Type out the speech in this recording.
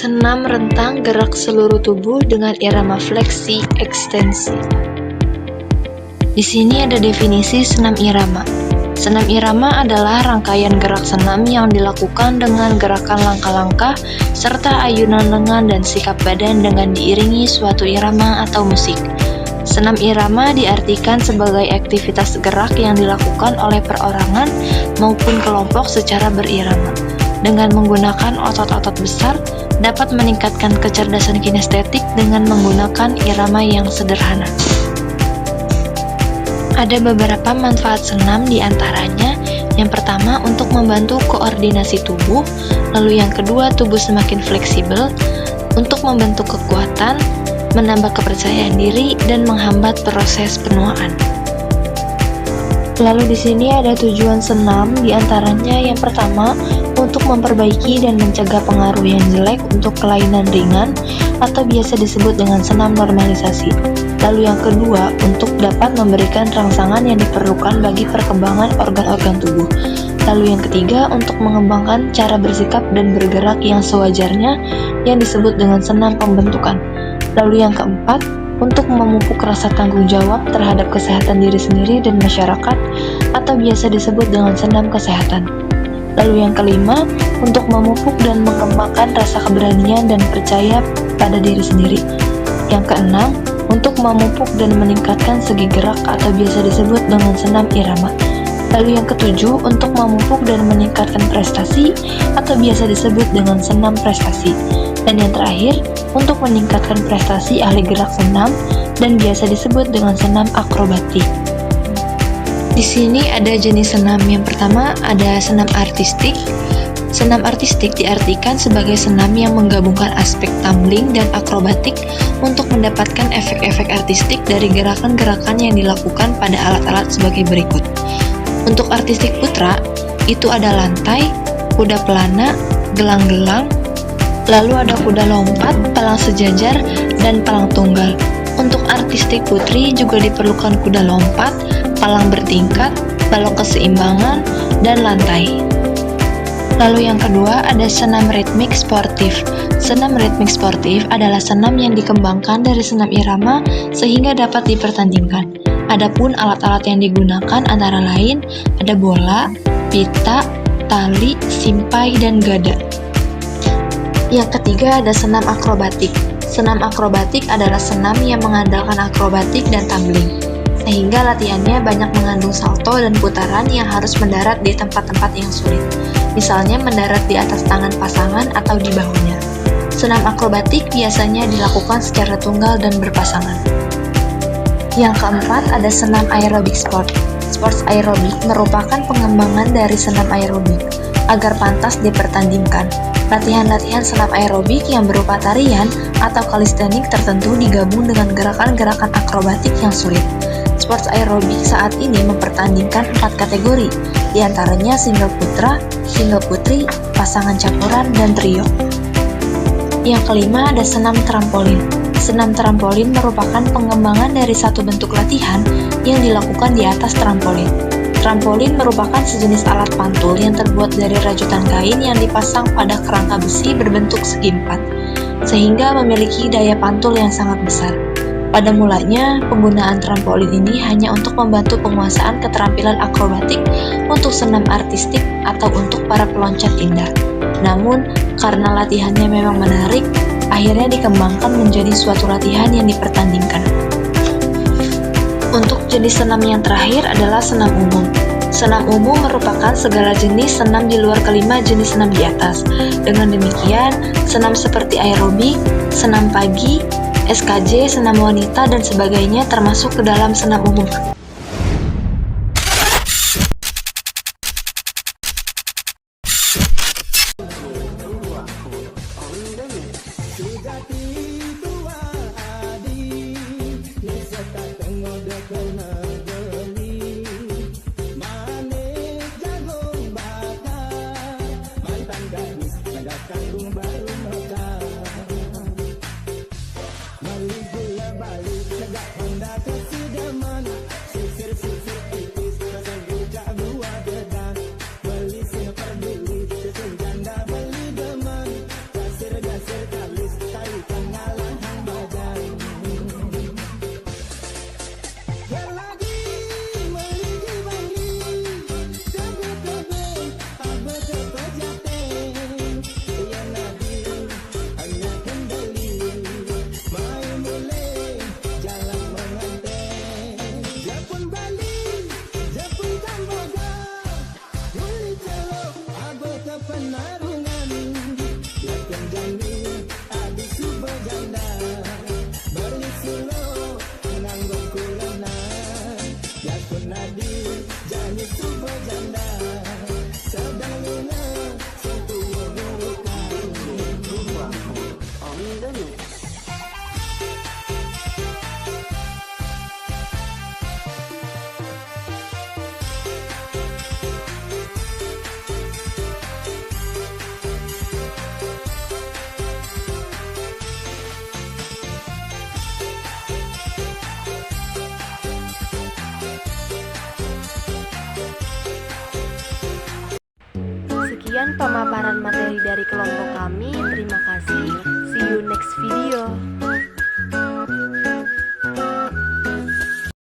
Senam rentang gerak seluruh tubuh dengan irama fleksi ekstensi. Di sini ada definisi senam irama. Senam irama adalah rangkaian gerak senam yang dilakukan dengan gerakan langkah-langkah serta ayunan lengan dan sikap badan dengan diiringi suatu irama atau musik. Senam irama diartikan sebagai aktivitas gerak yang dilakukan oleh perorangan maupun kelompok secara berirama. Dengan menggunakan otot-otot besar, dapat meningkatkan kecerdasan kinestetik dengan menggunakan irama yang sederhana. Ada beberapa manfaat senam diantaranya, yang pertama untuk membantu koordinasi tubuh, lalu yang kedua tubuh semakin fleksibel, untuk membentuk kekuatan, menambah kepercayaan diri, dan menghambat proses penuaan. Lalu di sini ada tujuan senam, diantaranya yang pertama untuk memperbaiki dan mencegah pengaruh yang jelek untuk kelainan ringan atau biasa disebut dengan senam normalisasi. Lalu yang kedua untuk dapat memberikan rangsangan yang diperlukan bagi perkembangan organ-organ tubuh. Lalu yang ketiga untuk mengembangkan cara bersikap dan bergerak yang sewajarnya yang disebut dengan senam pembentukan. Lalu yang keempat untuk memupuk rasa tanggung jawab terhadap kesehatan diri sendiri dan masyarakat atau biasa disebut dengan senam kesehatan. Lalu yang kelima, untuk memupuk dan mengembangkan rasa keberanian dan percaya pada diri sendiri. Yang keenam, untuk memupuk dan meningkatkan segi gerak atau biasa disebut dengan senam irama. Lalu yang ketujuh, untuk memupuk dan meningkatkan prestasi atau biasa disebut dengan senam prestasi. Dan yang terakhir, untuk meningkatkan prestasi ahli gerak senam dan biasa disebut dengan senam akrobatik. Di sini ada jenis senam. Yang pertama ada senam artistik. Senam artistik diartikan sebagai senam yang menggabungkan aspek tumbling dan akrobatik untuk mendapatkan efek-efek artistik dari gerakan-gerakan yang dilakukan pada alat-alat sebagai berikut. Untuk artistik putra, itu ada lantai, kuda pelana, gelang-gelang, lalu ada kuda lompat, palang sejajar, dan palang tunggal. Untuk artistik putri juga diperlukan kuda lompat, palang bertingkat, balok keseimbangan, dan lantai. Lalu yang kedua ada senam ritmik sportif. Senam ritmik sportif adalah senam yang dikembangkan dari senam irama sehingga dapat dipertandingkan. Adapun alat-alat yang digunakan antara lain ada bola, pita, tali, simpai, dan gada. Yang ketiga ada senam akrobatik. Senam akrobatik adalah senam yang mengandalkan akrobatik dan tumbling, sehingga latihannya banyak mengandung salto dan putaran yang harus mendarat di tempat-tempat yang sulit, misalnya mendarat di atas tangan pasangan atau di bahunya. Senam akrobatik biasanya dilakukan secara tunggal dan berpasangan. Yang keempat ada senam aerobik sport. Sports aerobik merupakan pengembangan dari senam aerobik agar pantas dipertandingkan. Latihan-latihan senam aerobik yang berupa tarian atau kalistenik tertentu digabung dengan gerakan-gerakan akrobatik yang sulit. Sports aerobik saat ini mempertandingkan 4 kategori, diantaranya single putra, single putri, pasangan campuran, dan trio. Yang kelima ada senam trampolin. Senam trampolin merupakan pengembangan dari satu bentuk latihan yang dilakukan di atas trampolin. Trampolin merupakan sejenis alat pantul yang terbuat dari rajutan kain yang dipasang pada kerangka besi berbentuk segi empat, sehingga memiliki daya pantul yang sangat besar. Pada mulanya, penggunaan trampolin ini hanya untuk membantu penguasaan keterampilan akrobatik untuk senam artistik atau untuk para peloncat indah. Namun, karena latihannya memang menarik, akhirnya dikembangkan menjadi suatu latihan yang dipertandingkan. Untuk jenis senam yang terakhir adalah senam umum. Senam umum merupakan segala jenis senam di luar kelima jenis senam di atas. Dengan demikian, senam seperti aerobik, senam pagi, SKJ, senam wanita, dan sebagainya termasuk ke dalam senam umum. Sekian pemaparan materi dari kelompok kami. Terima kasih. See you next video.